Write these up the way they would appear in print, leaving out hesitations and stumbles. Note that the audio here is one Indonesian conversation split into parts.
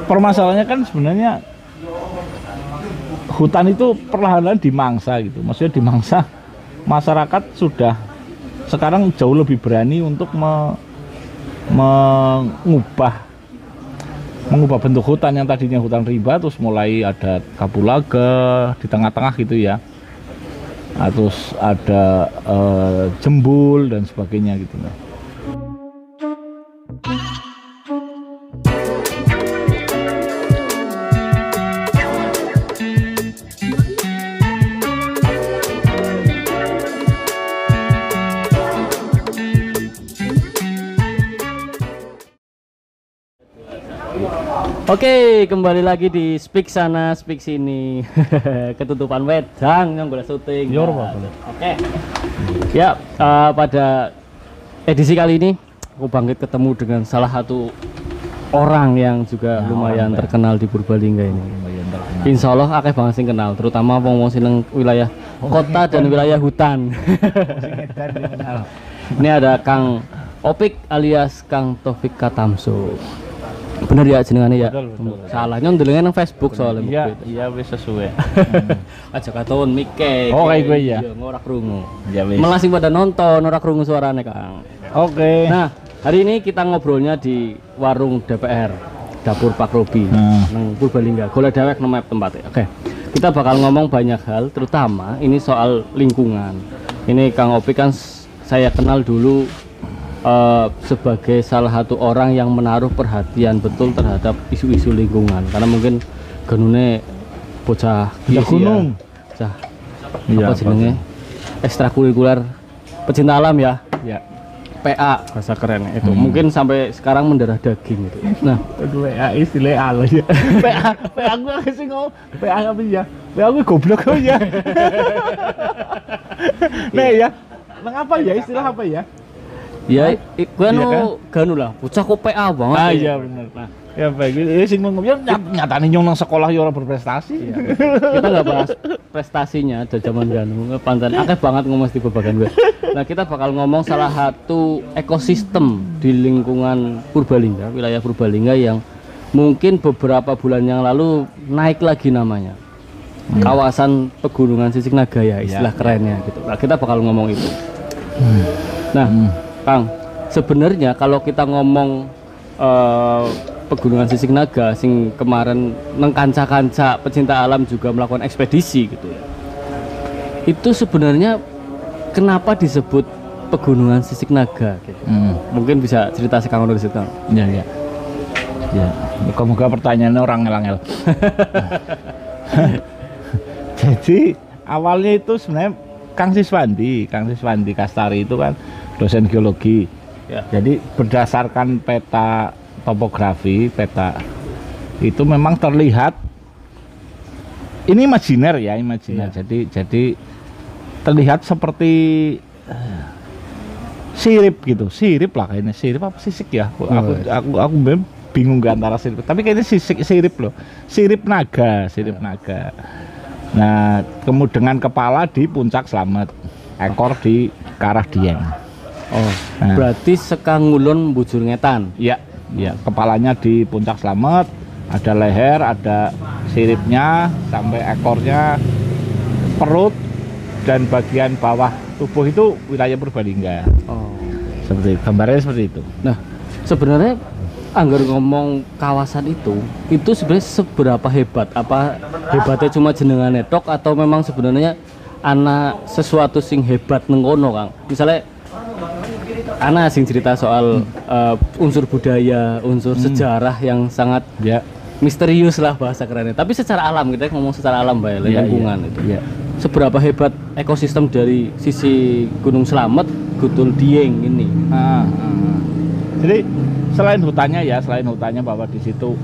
permasalahannya kan sebenarnya hutan itu perlahan-lahan dimangsa gitu. Maksudnya dimangsa, masyarakat sudah sekarang jauh lebih berani untuk mengubah bentuk hutan yang tadinya hutan rimba, terus mulai ada kapulaga di tengah-tengah gitu ya. Terus ada jembul dan sebagainya gitu. Oke, kembali lagi di Speak sana, Speak sini. Ketutupan wedang yang gue syuting. Oke. Ya, pada edisi kali ini aku bangkit ketemu dengan salah satu orang yang juga lumayan terkenal di Purbalingga ini. Insya Allah akeh banget sing kenal, terutama wong sing wilayah kota dan wilayah hutan. Ini ada Kang Opik alias Kang Taufik Katamso. Bener ya jenengannya ya? Betul. Salahnya ndelenge nang Facebook soalnya. Iya wis sesuai. Aja katon mike. Oh kayak gue ya. Ora krungu. Ya wis. Melasing pada nonton ora krungu suarane, Kang. Oke. Nah, hari ini kita ngobrolnya di warung DPR, Dapur Pak Robi, nang Purbalingga. Golek dewek nama tempatnya. Oke. Kita bakal ngomong banyak hal, terutama ini soal lingkungan. Ini Kang Opik kan saya kenal dulu sebagai salah satu orang yang menaruh perhatian betul terhadap isu-isu lingkungan, karena mungkin genune bocah gunung ya, apa jenenge ekstrakurikuler pecinta alam ya, PA bahasa keren itu. Mungkin sampai sekarang mendarah daging gitu. Nah, PA istilah ala ya. PA gue kasih ngomong PA apa ya? PA gue goblok aja. Nah ya, mengapa ya istilah apa ya? Ya, gue ganu lah, bocah kok PA banget. Iya benar. Nah, ya baik, ini sing ngomong ya nyatane nyong nang sekolah ya ora berprestasi. Iya. Kita nggak bahas prestasinya ada zaman ganu, pantan akeh banget ngomong di babagan gue. Nah, kita bakal ngomong salah satu ekosistem di lingkungan Purbalingga, wilayah Purbalingga yang mungkin beberapa bulan yang lalu naik lagi namanya. Kawasan Pegunungan Sisingamaya, istilah kerennya gitu. Nah, kita bakal ngomong itu. Nah, Kang, sebenarnya kalau kita ngomong Pegunungan Sisingamaya sing kemarin neng kanca-kanca pecinta alam juga melakukan ekspedisi gitu. Itu sebenarnya kenapa disebut Pegunungan Sisingamaya gitu. Mungkin bisa cerita Kang dari situ. Iya. Ya, moga-moga pertanyaannya orang ngel-ngel. Jadi awalnya itu sebenarnya Kang Siswandi Kastari itu kan dosen geologi. Ya. Jadi berdasarkan peta topografi, peta itu memang terlihat ini imajiner. Ya. Jadi terlihat seperti sirip gitu, sirip lah kayaknya, sirip apa sisik ya? Aku bingung gak antara sirip, tapi kayaknya sirip loh, sirip naga. Nah, kemudian dengan kepala di puncak Slamet, ekor di Karah Dieng. Nah. Berarti sekang ngulon bujur ngetan. Iya, kepalanya di puncak Slamet, ada leher, ada siripnya sampai ekornya, perut dan bagian bawah tubuh itu wilayah Purbalingga. Seperti gambarnya seperti itu. Nah, sebenarnya anggar ngomong kawasan itu sebenarnya seberapa hebat? Apa hebatnya cuma jenengannya tok atau memang sebenarnya ana sesuatu sing hebat nengono, Kang? Misalnya ana sing cerita soal unsur budaya, unsur sejarah yang sangat misterius lah bahasa kerennya. Tapi secara alam, kita ngomong secara alam lingkungan itu. Seberapa hebat ekosistem dari sisi Gunung Slamet, Gutul Dieng ini? Jadi selain hutannya bahwa di situ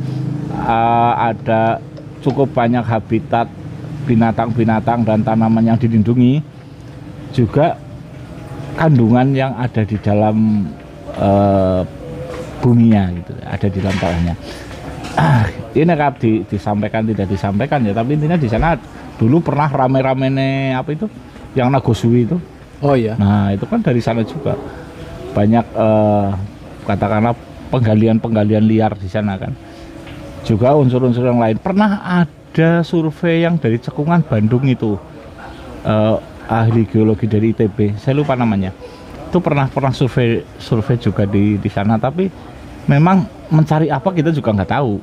ada cukup banyak habitat binatang-binatang dan tanaman yang dilindungi, juga kandungan yang ada di dalam buminya gitu, ada di dalam tanahnya. Ini kan disampaikan tidak disampaikan ya, tapi intinya di sana dulu pernah rame-rame apa itu yang Nagosui itu. Oh iya. Nah itu kan dari sana juga banyak katakanlah penggalian liar di sana kan. juga unsur-unsur yang lain. Pernah ada survei yang dari Cekungan Bandung itu, ahli geologi dari ITB, saya lupa namanya. Itu pernah survei juga di sana, tapi memang mencari apa kita juga nggak tahu,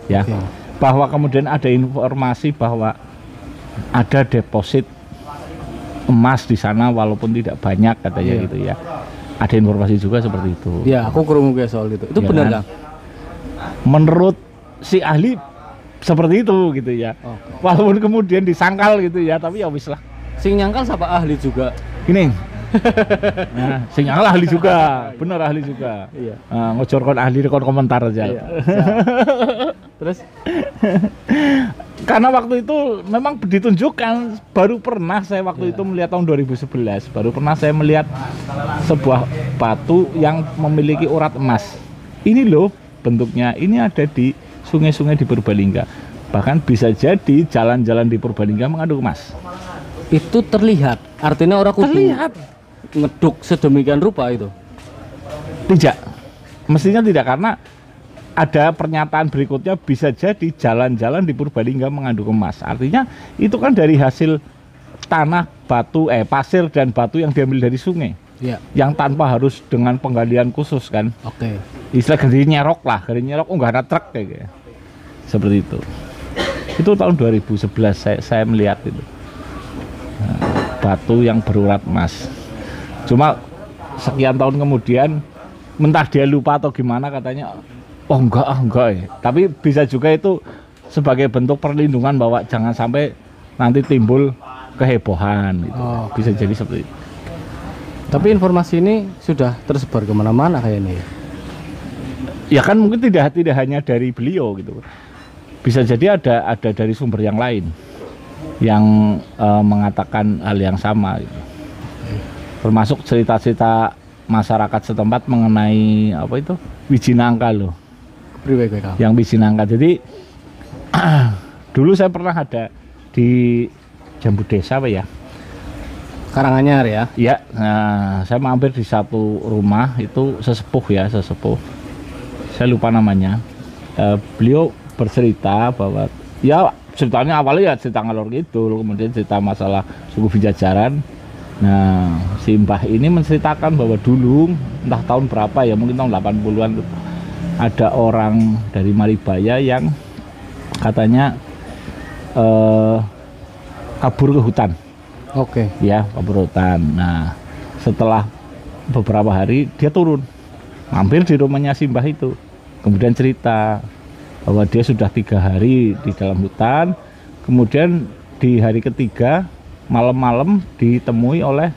ya. Okay. Bahwa kemudian ada informasi bahwa ada deposit emas di sana walaupun tidak banyak katanya gitu ya. Ada informasi juga seperti itu. Ya, aku kurang soal itu. Itu ya, benar kan? Menurut si ahli seperti itu gitu ya. Okay. Walaupun kemudian disangkal gitu ya, tapi ya wis lah. Sing nyangkal siapa ahli juga? Ini. Nah, sing nyangkal ahli juga, bener ahli juga. Iya. Ngojorkan ahli rekon komentar aja. Iya. Terus karena waktu itu memang ditunjukkan, baru pernah saya waktu itu melihat tahun 2011, baru pernah saya melihat sebuah batu yang memiliki urat emas. Ini loh bentuknya, ini ada di sungai-sungai di Purbalingga. Bahkan bisa jadi jalan-jalan di Purbalingga mengandung emas. Itu terlihat, artinya orang kudu terlihat ngeduk sedemikian rupa itu. Tidak, mestinya tidak, karena ada pernyataan berikutnya bisa jadi jalan-jalan di Purbalingga mengandung emas. Artinya itu kan dari hasil tanah, batu, pasir dan batu yang diambil dari sungai. Ya. Yang tanpa harus dengan penggalian khusus kan. Oke. Istilah geri nyerok lah, nggak ada truk kayak gitu. Seperti itu. Itu tahun 2011 saya melihat itu. Nah, batu yang berurat emas. Cuma sekian tahun kemudian entah dia lupa atau gimana katanya, oh enggak ya. Tapi bisa juga itu sebagai bentuk perlindungan bahwa jangan sampai nanti timbul kehebohan gitu. Oh. Bisa jadi seperti itu. Tapi informasi ini sudah tersebar kemana-mana kayaknya ya? Ya kan mungkin tidak hanya dari beliau gitu. Bisa jadi ada dari sumber yang lain yang mengatakan hal yang sama gitu. Termasuk cerita-cerita masyarakat setempat mengenai apa itu wiji nangka loh. Yang biji nangka. Jadi dulu saya pernah ada di Jambu Desa apa ya? Karanganyar ya? Iya. Nah, saya mampir di satu rumah itu sesepuh. Saya lupa namanya. Beliau bercerita bahwa ya ceritanya awalnya ya cerita ngalor gitu, kemudian cerita masalah suku Bijajaran. Nah, si Mbah ini menceritakan bahwa dulu entah tahun berapa ya, mungkin tahun 80-an ada orang dari Maribaya yang katanya kabur ke hutan. Oke. Ya, kabur hutan. Nah, setelah beberapa hari dia turun, mampir di rumahnya si Mbah itu. Kemudian cerita bahwa dia sudah 3 hari di dalam hutan. Kemudian di hari ketiga malam-malam ditemui oleh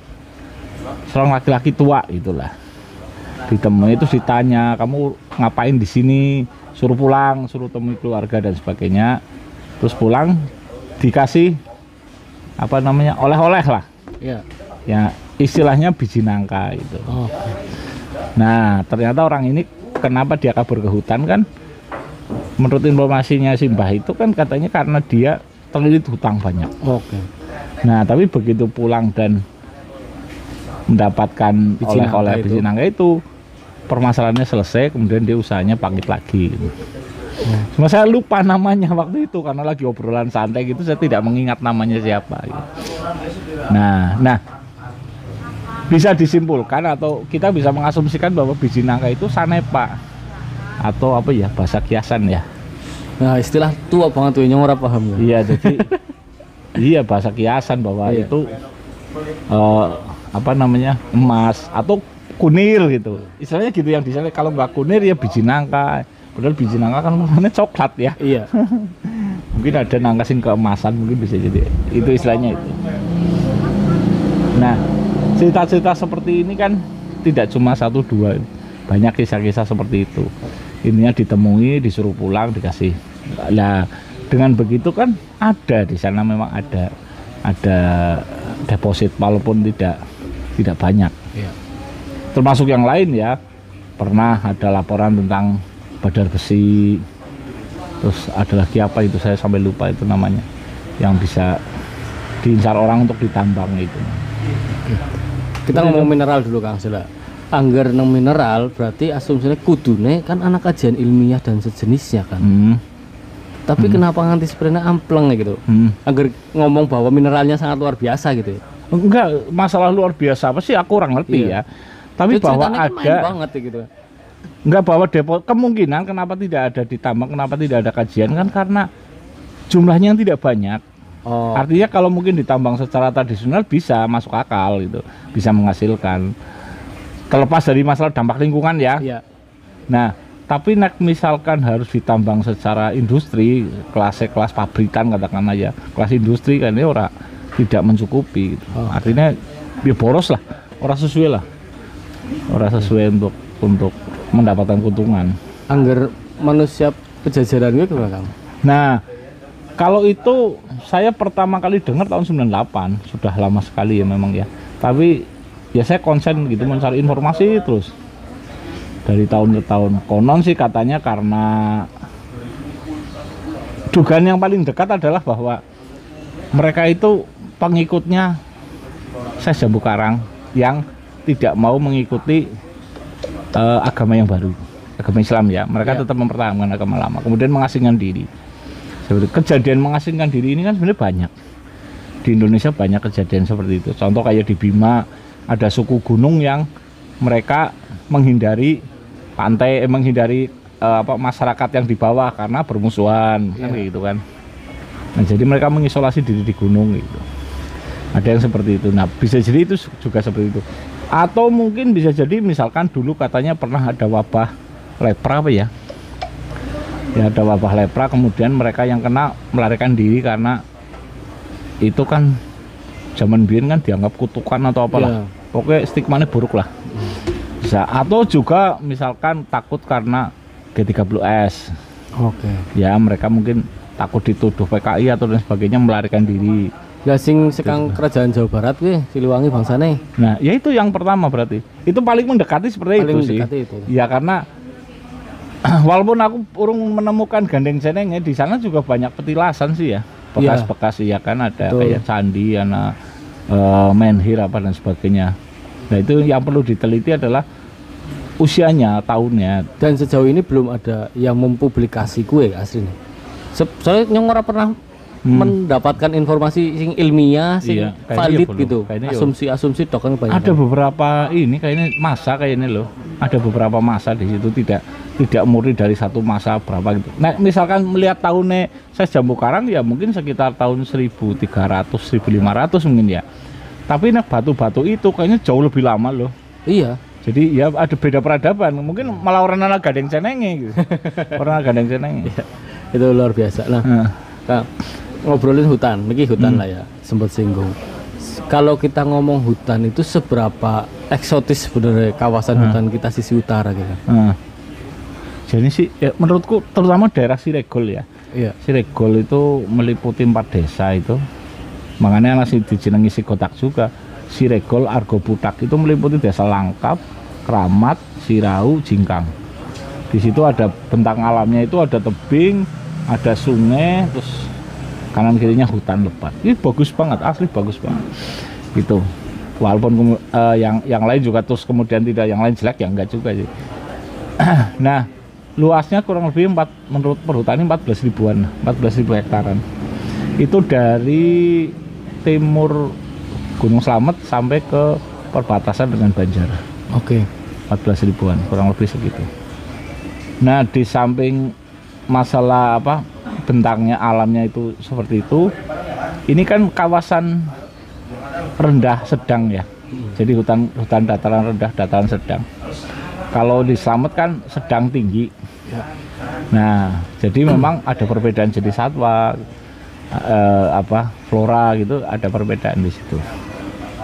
seorang laki-laki tua itulah. Ditemui itu ditanya, kamu ngapain di sini? Suruh pulang, suruh temui keluarga dan sebagainya. Terus pulang dikasih apa namanya, oleh-oleh lah. Ya. Ya, istilahnya biji nangka itu. Oh. Nah, ternyata orang ini kenapa dia kabur ke hutan kan? Menurut informasinya si Mbah itu kan katanya karena dia terlilit hutang banyak. Oke. Nah, tapi begitu pulang dan mendapatkan oleh-oleh biji nangka itu, permasalahannya selesai, kemudian dia usahanya bangkit lagi gitu. Cuma saya lupa namanya waktu itu karena lagi obrolan santai gitu, saya tidak mengingat namanya siapa gitu. Nah, bisa disimpulkan atau kita bisa mengasumsikan bahwa biji nangka itu sanepa atau apa ya, bahasa kiasan ya. Nah, istilah tua banget tuh yang orang paham ya. Iya, jadi iya bahasa kiasan bahwa itu apa namanya, emas atau kunir gitu. Istilahnya gitu yang di sana, kalau nggak kunir ya biji nangka. Padahal biji nangka kan warnanya coklat ya. Iya. Mungkin ada nangka sing keemasan, mungkin bisa jadi. Itu istilahnya itu. Nah, cerita-cerita seperti ini kan tidak cuma 1-2, banyak kisah-kisah seperti itu. Ininya ditemui, disuruh pulang, dikasih. Nah, dengan begitu kan ada di sana memang ada deposit walaupun tidak banyak. Iya. Termasuk yang lain ya. Pernah ada laporan tentang badar besi, terus ada lagi apa itu saya sampai lupa itu namanya, yang bisa diincar orang untuk ditambang itu. Kita ngomong mineral dulu Kang Sela. Angger nang mineral berarti asumsinya kudune kan anak kajian ilmiah dan sejenisnya kan. Tapi kenapa nganti spraynya ampleng gitu? Agar ngomong bahwa mineralnya sangat luar biasa gitu ya. Enggak, masalah luar biasa apa sih aku kurang ngerti ya. Tapi Itu bahwa ceritanya main ada banget ya gitu. enggak, bahwa depo kemungkinan kenapa tidak ada ditambang, kenapa tidak ada kajian kan karena jumlahnya yang tidak banyak. Oh, Artinya kalau mungkin ditambang secara tradisional bisa masuk akal gitu, bisa menghasilkan. Terlepas dari masalah dampak lingkungan ya. iya. Nah, tapi misalkan harus ditambang secara industri, kelas pabrikan katakanlah ya, kelas industri kan ini ora tidak mencukupi gitu. Artinya ya boros lah, ora sesuai lah. Ora sesuai untuk mendapatkan keuntungan. Angger manusia pejajaran gitu Kang. Nah, kalau itu saya pertama kali dengar tahun 98, sudah lama sekali ya memang ya. Tapi ya saya konsen gitu mencari informasi terus. Dari tahun ke tahun. Konon sih katanya karena dugaan yang paling dekat adalah bahwa mereka itu pengikutnya Syekh Jambu Karang yang tidak mau mengikuti agama yang baru, agama Islam ya. Mereka tetap mempertahankan agama lama, kemudian mengasingkan diri. Kejadian mengasingkan diri ini kan sebenarnya banyak di Indonesia, banyak kejadian seperti itu. Contoh kayak di Bima ada suku gunung yang mereka menghindari pantai, menghindari masyarakat yang di bawah karena bermusuhan kan gitu kan. Nah, jadi mereka mengisolasi diri di gunung gitu. Ada yang seperti itu. Nah, bisa jadi itu juga seperti itu. Atau mungkin bisa jadi misalkan dulu katanya pernah ada wabah lepra apa ya? Ya ada wabah lepra, kemudian mereka yang kena melarikan diri karena itu kan zaman biyen kan dianggap kutukan atau apalah. Pokoknya stigmanya buruk lah. Bisa. Atau juga misalkan takut karena G30S. Oke. Ya mereka mungkin takut dituduh PKI atau dan sebagainya, melarikan diri. Ya sing sekang kerajaan Jawa Barat kuwi Siliwangi bangsane. Nah, ya itu yang pertama berarti. Itu paling mendekati seperti Paling itu sih. mendekati itu. Ya karena walaupun aku urung menemukan gandeng jenengnya, di sana juga banyak petilasan sih ya. Bekas-bekas ya kan ada kayak candi, ana menhir apa dan sebagainya. Nah, itu yang perlu diteliti adalah usianya, tahunnya. Dan sejauh ini belum ada yang mempublikasi kue aslinya. Soalnya nyong ora pernah mendapatkan informasi sing ilmiah, sing valid gitu. Asumsi-asumsi tok kan banyak. Ada beberapa ini kayaknya masa kayaknya loh. Ada beberapa masa di situ tidak murni dari satu masa berapa gitu. Nah, misalkan melihat tahunnya Syekh Jambu Karang ya mungkin sekitar tahun 1300, 1500 mungkin ya. Tapi nah batu-batu itu kayaknya jauh lebih lama loh. Iya. Jadi ya ada beda peradaban. Mungkin malah orang anak gandeng cenenge gitu. Orang gandeng cenenge. Iya. Itu luar biasa. Nah, Kang, ngobrolin hutan, ini hutan lah ya, sempat singgung. Kalau kita ngomong hutan itu seberapa eksotis sebenarnya kawasan hutan kita sisi utara gitu. Jadi sih ya, menurutku terutama daerah Siregol ya. Iya. Siregol itu meliputi 4 desa itu. Makanya masih dijenengi Sigotak juga. Siregol, Argoputak itu meliputi desa Langkap, Kramat, Sirau, Jingkang. Di situ ada bentang alamnya itu ada tebing, ada sungai, terus kanan kirinya hutan lebat. Ini bagus banget, asli bagus banget. Gitu. Walaupun yang lain juga terus kemudian tidak, yang lain jelek ya enggak juga sih. Nah, luasnya kurang lebih menurut perhutani 14 ribuan, 14.000 hektaran. Itu dari timur Gunung Slamet sampai ke perbatasan dengan Banjar. Oke. 14 ribuan, kurang lebih segitu. Nah, di samping masalah bentangnya alamnya itu seperti itu, ini kan kawasan rendah sedang ya. Jadi hutan dataran rendah, dataran sedang. Kalau di Slamet kan sedang tinggi. Nah, jadi memang ada perbedaan jenis satwa, flora gitu, ada perbedaan di situ.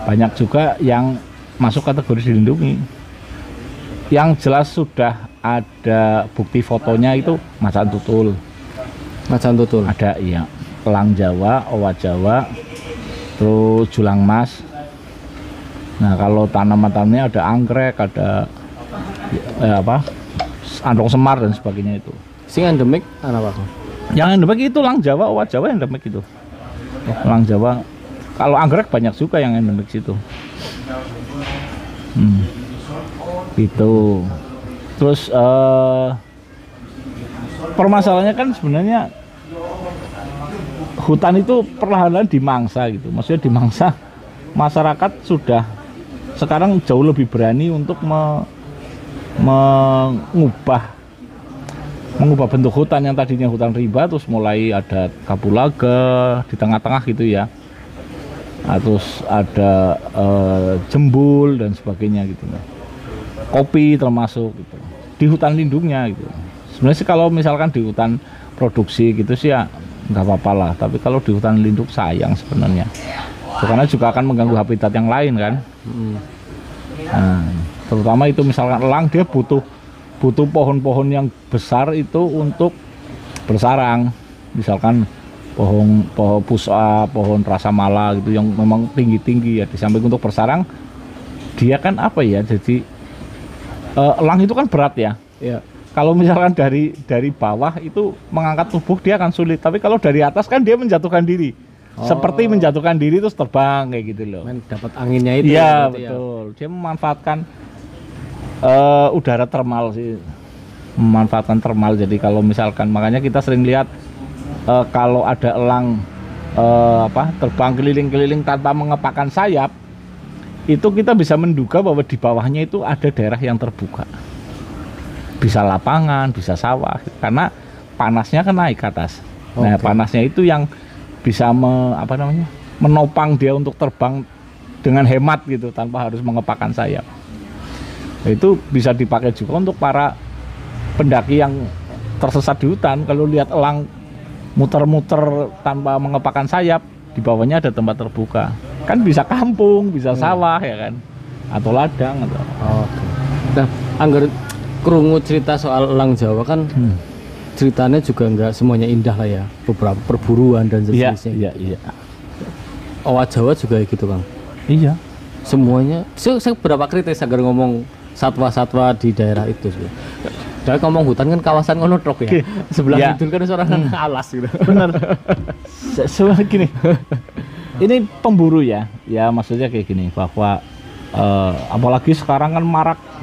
Banyak juga yang masuk kategori dilindungi. Yang jelas sudah ada bukti fotonya itu macan tutul. Macan tutul. Ada iya, elang Jawa, owa Jawa, terus julang mas. Nah, kalau tanaman-tanamannya ada anggrek, ada andong semar dan sebagainya itu. Sing endemik apa? Yang endemik itu elang Jawa, owa Jawa yang endemik itu. Elang Jawa. Kalau anggrek banyak juga yang endemik situ. Itu. Terus permasalahannya kan sebenarnya hutan itu perlahan-lahan dimangsa gitu. Maksudnya dimangsa, masyarakat sudah sekarang jauh lebih berani untuk mengubah bentuk hutan yang tadinya hutan rimba, terus mulai ada kapulaga di tengah-tengah gitu ya. Nah, terus ada jembul dan sebagainya gitu. Kopi termasuk gitu. Di hutan lindungnya gitu. Sebenarnya sih kalau misalkan di hutan produksi gitu sih ya nggak apa-apa lah, tapi kalau di hutan lindung sayang sebenarnya. Karena juga akan mengganggu habitat yang lain kan. Nah, terutama itu misalkan elang, dia butuh pohon-pohon yang besar itu untuk bersarang. Misalkan pohon pusa, pohon rasa mala gitu yang memang tinggi-tinggi ya. Di samping untuk bersarang, dia kan apa ya? Jadi elang itu kan berat ya. Ya. Kalau misalkan dari bawah itu mengangkat tubuh dia akan sulit, tapi kalau dari atas kan dia menjatuhkan diri. Seperti menjatuhkan diri terus terbang kayak gitu loh. Dapat anginnya itu. Iya, betul. Ya. Dia memanfaatkan udara termal sih. Memanfaatkan termal. Jadi kalau misalkan, makanya kita sering lihat kalau ada elang terbang keliling-keliling tanpa mengepakkan sayap, itu kita bisa menduga bahwa di bawahnya itu ada daerah yang terbuka. Bisa lapangan, bisa sawah, karena panasnya kan naik ke atas. Nah, panasnya itu yang bisa menopang dia untuk terbang dengan hemat gitu, tanpa harus mengepakkan sayap. Itu bisa dipakai juga untuk para pendaki yang tersesat di hutan. Kalau lihat elang muter-muter tanpa mengepakkan sayap, di bawahnya ada tempat terbuka, kan bisa kampung, bisa sawah ya kan, atau ladang atau. Nah, anggar kerungu cerita soal elang Jawa kan, ceritanya juga nggak semuanya indah lah ya, beberapa perburuan dan sejenisnya. Iya. Owa Jawa juga gitu Kang. Iya. Semuanya, saya berapa kritis agar ngomong satwa-satwa di daerah itu sih. Dan ngomong hutan kan kawasan ngonotrok ya. Sebelah itu kan seorang alas gitu. Bener. Sebenarnya gini. Ini pemburu ya. Ya maksudnya kayak gini, bahwa apalagi sekarang kan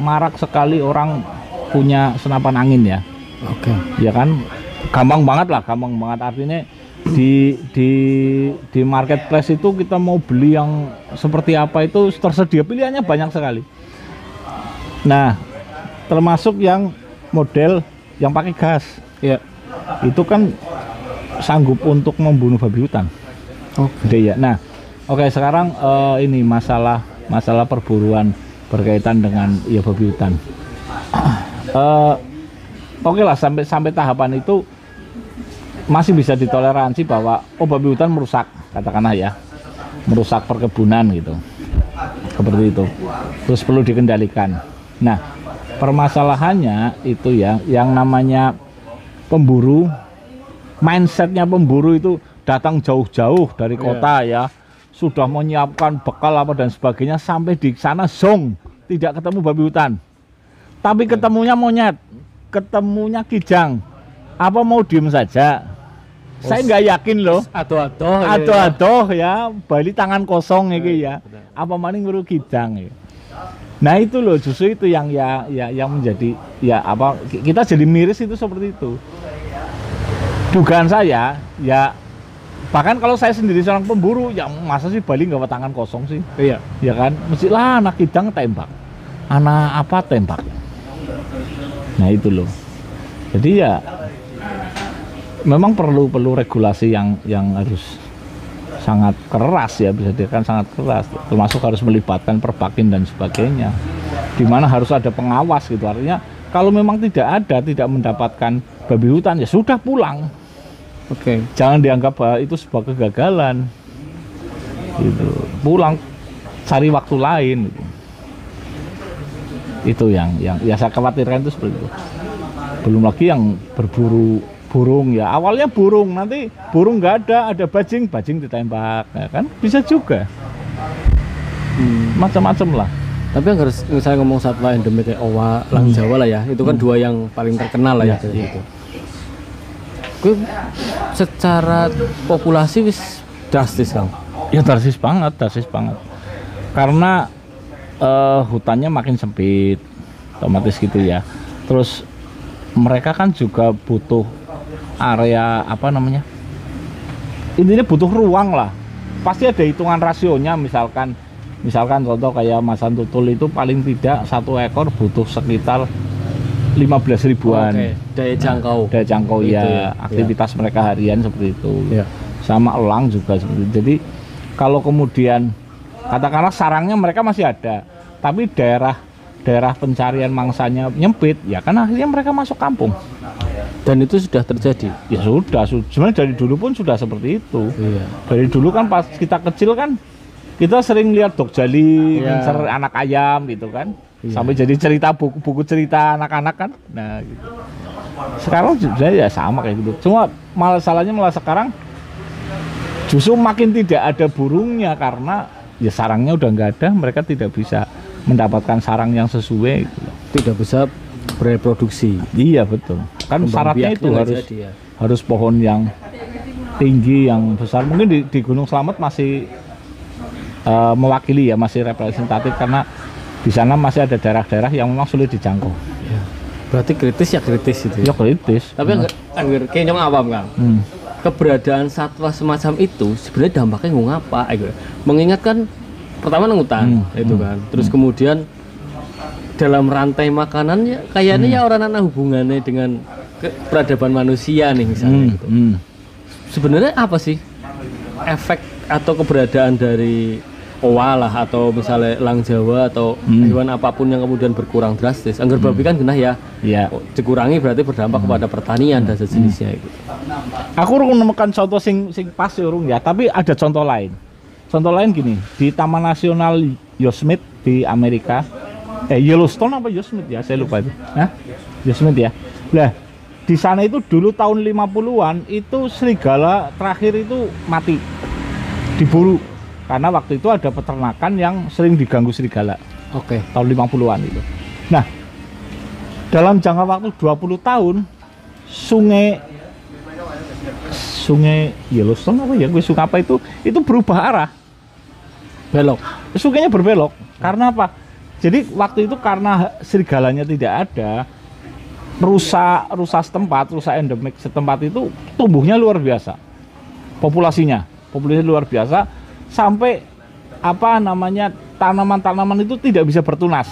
marak sekali orang punya senapan angin ya. Ya kan, gampang banget artinya di marketplace itu kita mau beli yang seperti apa itu tersedia, pilihannya banyak sekali. Nah, termasuk yang model yang pakai gas. Ya. Itu kan sanggup untuk membunuh babi hutan. Ya. Nah, sekarang ini masalah perburuan berkaitan dengan babi hutan. Lah sampai tahapan itu masih bisa ditoleransi bahwa babi hutan merusak, katakanlah ya, merusak perkebunan gitu, seperti itu, terus perlu dikendalikan. Nah, permasalahannya itu ya, yang namanya pemburu, mindsetnya pemburu itu datang jauh-jauh dari kota ya, sudah menyiapkan bekal apa dan sebagainya, sampai di sana zong, tidak ketemu babi hutan, tapi ketemunya monyet, ketemunya kijang. Apa mau diem saja? Saya nggak yakin loh. Atuh ya, bali tangan kosong ya. Apa maning baru kijang ya. Nah itu loh, justru itu yang menjadi kita jadi miris itu seperti itu. Dugaan saya ya, bahkan kalau saya sendiri seorang pemburu, ya masa sih Bali nggak tangan kosong sih? Iya. Ya kan, mestilah anak kijang tembak, anak apa tembak. Nah itu loh. Jadi ya memang perlu regulasi yang harus sangat keras ya, bisa dikatakan sangat keras, termasuk harus melibatkan perbakin dan sebagainya, dimana harus ada pengawas gitu. Artinya kalau memang tidak mendapatkan babi hutan, ya sudah pulang. Jangan dianggap bahwa itu sebuah kegagalan gitu. Pulang, cari waktu lain gitu. Itu yang saya khawatirkan itu seperti itu. Belum lagi yang berburu burung ya, awalnya burung, nanti burung nggak ada bajing ditembak ya kan, bisa juga. Macam-macam lah. Tapi yang harus saya ngomong satwa endemik kayak owa, elang Jawa lah ya, itu kan dua yang paling terkenal lah ya. Gitu. Gue secara populasi wis drastis Kang. Ya drastis banget. Karena hutannya makin sempit, otomatis gitu ya. Terus mereka kan juga butuh area apa namanya, intinya butuh ruang lah, pasti ada hitungan rasionya. Misalkan contoh kayak macan tutul itu paling tidak 1 ekor butuh sekitar 15 ribuan. Oke, daya jangkau. Daya jangkau Itu ya, aktivitas mereka harian seperti itu. Ya. Sama elang juga seperti itu. Jadi kalau kemudian katakanlah sarangnya mereka masih ada, tapi daerah pencarian mangsanya nyempit, ya kan akhirnya mereka masuk kampung. Dan itu sudah terjadi. Ya sudah, sebenarnya dari dulu pun sudah seperti itu. Iya. Dari dulu kan pas kita kecil kan kita sering lihat Dok Jali Iya. ngincer anak ayam gitu kan. Iya. Sampai jadi cerita buku cerita anak-anak kan. Nah, gitu. Sekarang juga ya sama kayak gitu. Cuma masalahnya malah sekarang justru makin tidak ada burungnya karena ya sarangnya udah nggak ada, mereka tidak bisa mendapatkan sarang yang sesuai gitu. Tidak bisa bereproduksi. Iya betul. Kan Kembang syaratnya itu biaknya nggak harus jadi ya. harus pohon yang tinggi, yang besar. Mungkin di Gunung Slamet masih mewakili ya, masih representatif karena di sana masih ada daerah-daerah yang memang sulit dijangkau. Ya. Berarti kritis ya kritis itu. Ya kritis. Tapi anggar kayaknya awam kan. Keberadaan satwa semacam itu sebenarnya dampaknya ngapa? Mengingatkan pertama nang hutan itu kan. Terus kemudian dalam rantai makanannya kayaknya ya orang anak hubungannya dengan peradaban manusia nih misalnya gitu. Sebenarnya apa sih efek atau keberadaan dari owa lah atau misalnya elang Jawa atau hewan apapun yang kemudian berkurang drastis. Anggar babi kan genah ya. Iya. Dikurangi berarti berdampak kepada pertanian dan sejenisnya gitu. Aku menemukan contoh sing pas urung ya, tapi ada contoh lain. Contoh lain gini, di Taman Nasional Yosemite di Amerika, Yellowstone apa Yosemite ya, saya lupa itu. Yosemite ya. Lah, di sana itu dulu tahun 50-an itu serigala terakhir itu mati. Diburu. Karena waktu itu ada peternakan yang sering diganggu serigala. Oke. Tahun 50-an itu. Nah, dalam jangka waktu 20 tahun sungai Yellowstone apa ya, sungai apa itu berubah arah. Belok. Sungainya berbelok. Karena apa? Jadi waktu itu karena serigalanya tidak ada, rusa setempat, rusa endemik setempat itu tumbuhnya luar biasa. Populasinya luar biasa sampai apa namanya tanaman-tanaman itu tidak bisa bertunas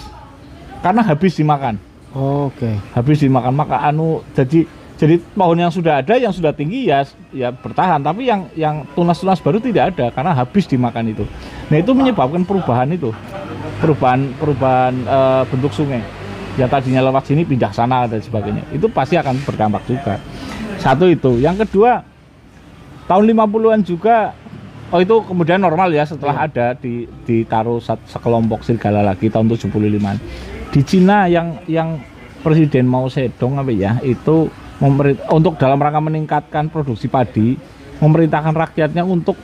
karena habis dimakan. Oke. Habis dimakan, maka jadi pohon yang sudah ada, yang sudah tinggi ya bertahan, tapi yang tunas-tunas baru tidak ada karena habis dimakan itu. Nah, itu menyebabkan perubahan bentuk sungai. Yang tadinya lewat sini pindah sana dan sebagainya. Itu pasti akan berdampak juga. Satu itu. Yang kedua, tahun 50-an juga itu kemudian normal ya setelah ada ditaruh sekelompok serigala lagi tahun 75-an. Di Cina yang Presiden Mao Zedong itu untuk dalam rangka meningkatkan produksi padi, memerintahkan rakyatnya untuk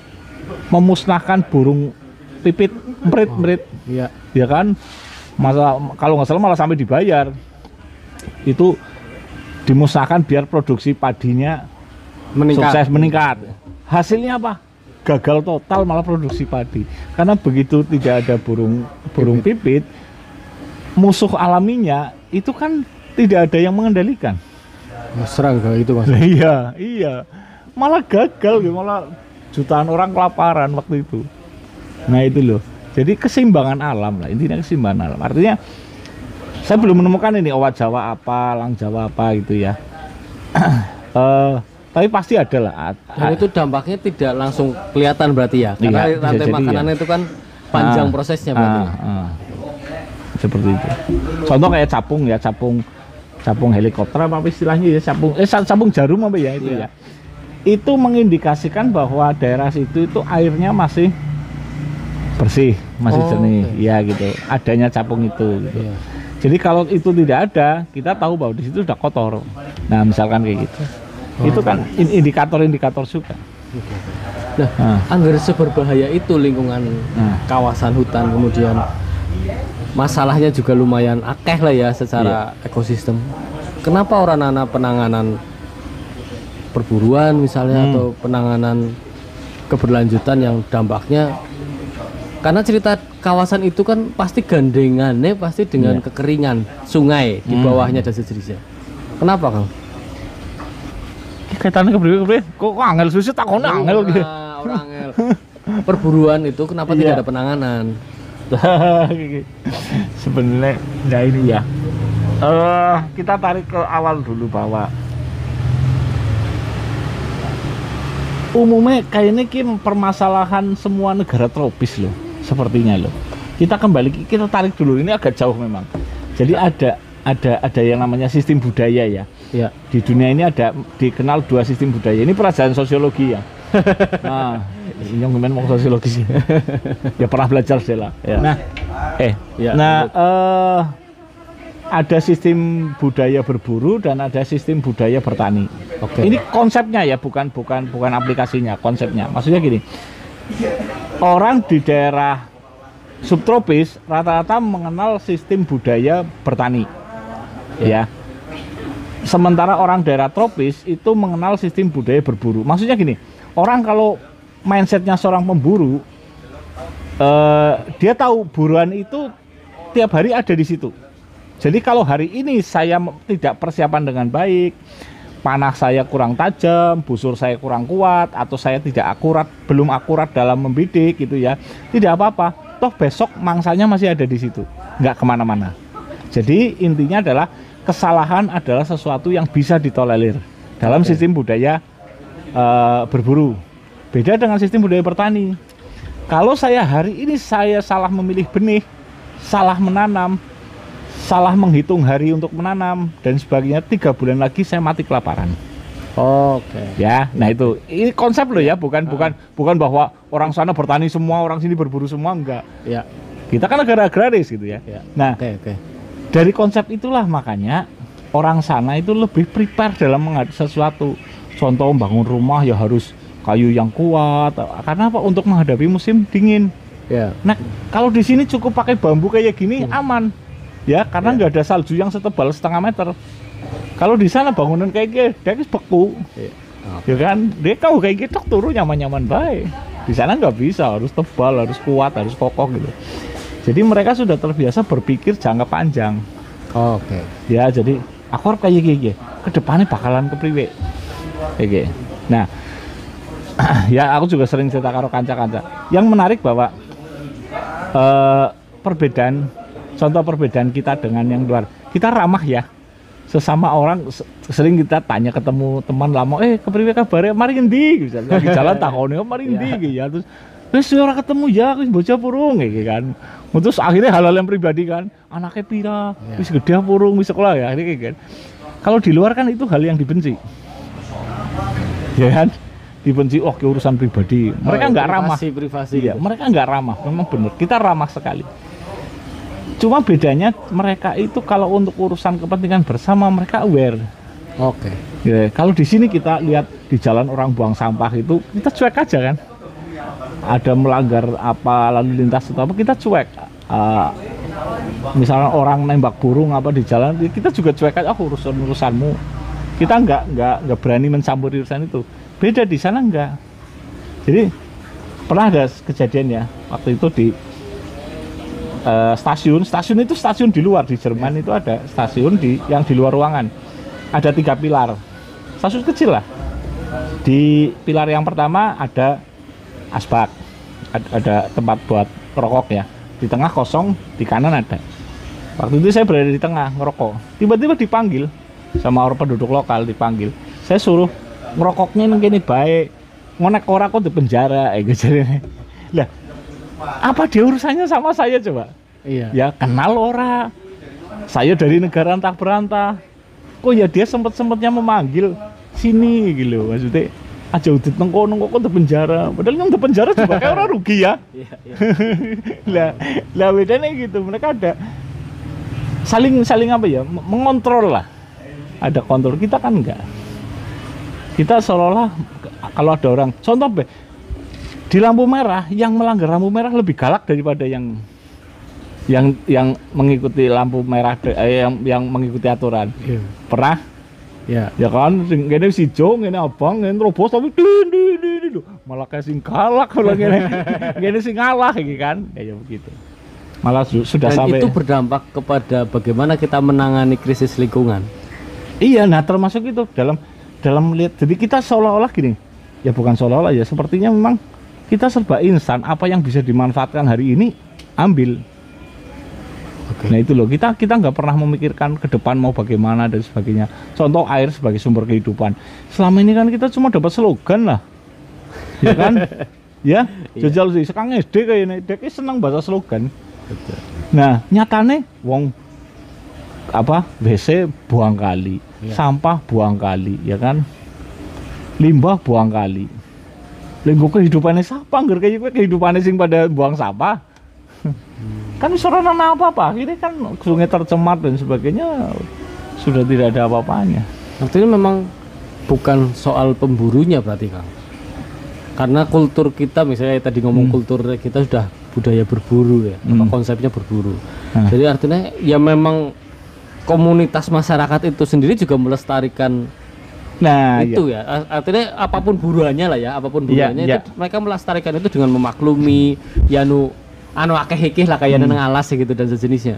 memusnahkan burung pipit, merit. Iya. Ya kan? Kalau nggak salah malah sampai dibayar. Itu dimusnahkan biar produksi padinya sukses meningkat. Hasilnya apa? Gagal total malah produksi padi. Karena begitu tidak ada burung pipit, musuh alaminya itu kan tidak ada yang mengendalikan. Serang itu Mas. Iya. Malah gagal, malah jutaan orang kelaparan waktu itu. Nah itu loh. Jadi keseimbangan alam lah, intinya keseimbangan alam. Artinya saya belum menemukan ini owa Jawa apa, elang Jawa apa gitu ya. Tapi pasti ada lah. Dan itu dampaknya tidak langsung kelihatan berarti ya, karena iya, rantai makanannya itu kan panjang prosesnya berarti. Seperti itu. Contoh kayak capung helikopter apa istilahnya ya, capung jarum apa ya itu ya. Itu mengindikasikan bahwa daerah situ itu airnya masih bersih, masih jernih, ya gitu. Adanya capung itu. Gitu. Iya. Jadi kalau itu tidak ada, kita tahu bahwa di situ sudah kotor. Nah, misalkan kayak gitu. Itu kan indikator-indikator juga. Nah, anggar seberbahaya itu lingkungan kawasan hutan, kemudian masalahnya juga lumayan akeh lah ya secara ekosistem. Kenapa orang anak penanganan perburuan misalnya atau penanganan keberlanjutan yang dampaknya, karena cerita kawasan itu kan pasti gandengannya pasti dengan kekeringan sungai di bawahnya dan sejenisnya. Kenapa Kang? kaitannya kepriwe kok angel susu takone angel gitu. Orang angel. Perburuan itu kenapa tidak ada penanganan? Sebenarnya nah ini ya. Kita tarik ke awal dulu bahwa umumnya kayaknya permasalahan semua negara tropis loh, sepertinya loh. Kita tarik dulu, ini agak jauh memang. Jadi ada yang namanya sistem budaya ya. Ya. Di dunia ini ada dikenal 2 sistem budaya. Ini pelajaran sosiologi ya. Nah, ini yang mau sosiologi sih. Ya pernah belajar sih lah. Ya. Nah, ada sistem budaya berburu dan ada sistem budaya bertani. Oke. Ini konsepnya ya, bukan aplikasinya, konsepnya. Maksudnya gini. Orang di daerah subtropis rata-rata mengenal sistem budaya bertani. Ya. Sementara orang daerah tropis itu mengenal sistem budaya berburu. Maksudnya gini, orang kalau mindsetnya seorang pemburu, dia tahu buruan itu tiap hari ada di situ. Jadi kalau hari ini saya tidak persiapan dengan baik, panah saya kurang tajam, busur saya kurang kuat, atau saya belum akurat dalam membidik gitu ya, tidak apa-apa. Toh besok mangsanya masih ada di situ, nggak kemana-mana. Jadi intinya adalah kesalahan adalah sesuatu yang bisa ditolerir dalam sistem budaya berburu. Beda dengan sistem budaya bertani. Kalau hari ini saya salah memilih benih, salah menanam, salah menghitung hari untuk menanam dan sebagainya, 3 bulan lagi saya mati kelaparan. Oke. Ya, nah itu ini konsep loh ya, bukan bahwa orang sana bertani semua, orang sini berburu semua, enggak. Ya. Kita kan negara agraris gitu ya. Nah, oke. Dari konsep itulah makanya orang sana itu lebih prepare dalam menghadapi sesuatu. Contoh bangun rumah ya harus kayu yang kuat. Karena apa? Untuk menghadapi musim dingin. Ya. Nah, kalau di sini cukup pakai bambu kayak gini aman. Ya, karena nggak ada salju yang setebal setengah meter. Kalau di sana bangunan kayak gini, dia beku. Ya kan? Dia kau kayak gitu turun nyaman-nyaman baik. Di sana nggak bisa, harus tebal, harus kuat, harus kokoh gitu. Jadi mereka sudah terbiasa berpikir jangka panjang. Oke. Ya, jadi aku harap kayak gini. Kedepannya bakalan kepriwe. Kayak. Nah, ya aku juga sering cerita karo kanca-kanca. Yang menarik bahwa contoh perbedaan kita dengan yang luar. Kita ramah ya. Sesama orang sering kita tanya ketemu teman lama, kepriwe kabare? Mari ngendi? Lagi jalan takone, mari ngendi gitu ya. Terus ora ketemu ya, wis bocah purung gitu kan. Terus akhirnya hal-hal yang pribadi kan, anaknya pira, wis gede purung, wis sekolah ya, akhirnya kan. Kalau di luar kan itu hal yang dibenci. Ya kan? Dibenci, urusan pribadi. Mereka nggak ramah. Privasi. Iya, mereka nggak ramah. Memang benar. Kita ramah sekali. Cuma bedanya mereka itu kalau untuk urusan kepentingan bersama mereka aware. Oke. Ya, kalau di sini kita lihat di jalan orang buang sampah itu kita cuek aja kan. Ada melanggar apa lalu lintas atau apa kita cuek. Misalnya orang nembak burung apa di jalan kita juga cuek aja, urusanmu. Kita nggak berani mencampuri urusan itu. Beda di sana enggak. Jadi pernah ada kejadian ya waktu itu di stasiun itu stasiun di luar di Jerman itu ada stasiun yang di luar ruangan ada 3 pilar, stasiun kecil lah. Di pilar yang pertama ada asbak, ada tempat buat rokok ya, di tengah kosong, di kanan ada. Waktu itu saya berada di tengah ngerokok, tiba-tiba dipanggil sama orang penduduk lokal, dipanggil. Saya suruh ngerokoknya ini baik, ngonek ora kok di penjara gitu. Lah apa dia urusannya sama saya coba? Iya. Ya kenal ora. Saya dari negara antah berantah. Kok ya dia sempetnya memanggil sini gitu. Maksudnya aja udit nengko kok di penjara. Padahal yang di penjara juga kayak orang rugi ya. Iya. Lah bedanya gitu. Mereka ada saling apa ya? Mengontrol lah. Ada kontrol. Kita kan enggak. Kita seolah-olah kalau ada orang contoh di lampu merah, yang melanggar lampu merah lebih galak daripada yang mengikuti lampu merah, yang mengikuti aturan. Iya. Pernah? Ya. Ya kan, ngene sijo, ngene abang, ngene terobos tapi malah kayak sing galak kalau ngene sing ngalah iki kan. Ya begitu. Malah sudah Dan sampai itu berdampak kepada bagaimana kita menangani krisis lingkungan. Iya, nah termasuk itu dalam lihat, jadi kita seolah-olah gini, ya bukan seolah-olah ya, sepertinya memang kita serba instan, apa yang bisa dimanfaatkan hari ini ambil. Nah itu loh, kita nggak pernah memikirkan ke depan mau bagaimana dan sebagainya. Contoh air sebagai sumber kehidupan. Selama ini kan kita cuma dapat slogan lah, ya kan? Ya, jajal sih. Sekarang SD kayaknya, dia senang baca slogan. Betul. Nah nyatane, wong apa WC buang kali, sampah buang kali, ya kan? Limbah buang kali. Lenggo kehidupannya siapa? Angger kayak kehidupannya sing pada buang sampah. Kan sorana apa-apa, ini kan sungai tercemar dan sebagainya, sudah tidak ada apa-apanya. Artinya memang bukan soal pemburunya berarti Kang, karena kultur kita misalnya tadi ngomong kultur kita sudah budaya berburu ya, konsepnya berburu. Jadi artinya ya memang komunitas masyarakat itu sendiri juga melestarikan itu ya. Artinya apapun buruannya lah ya, apapun buruannya itu mereka melestarikan itu dengan memaklumi ya akeh lah kayak nang alas gitu dan sejenisnya.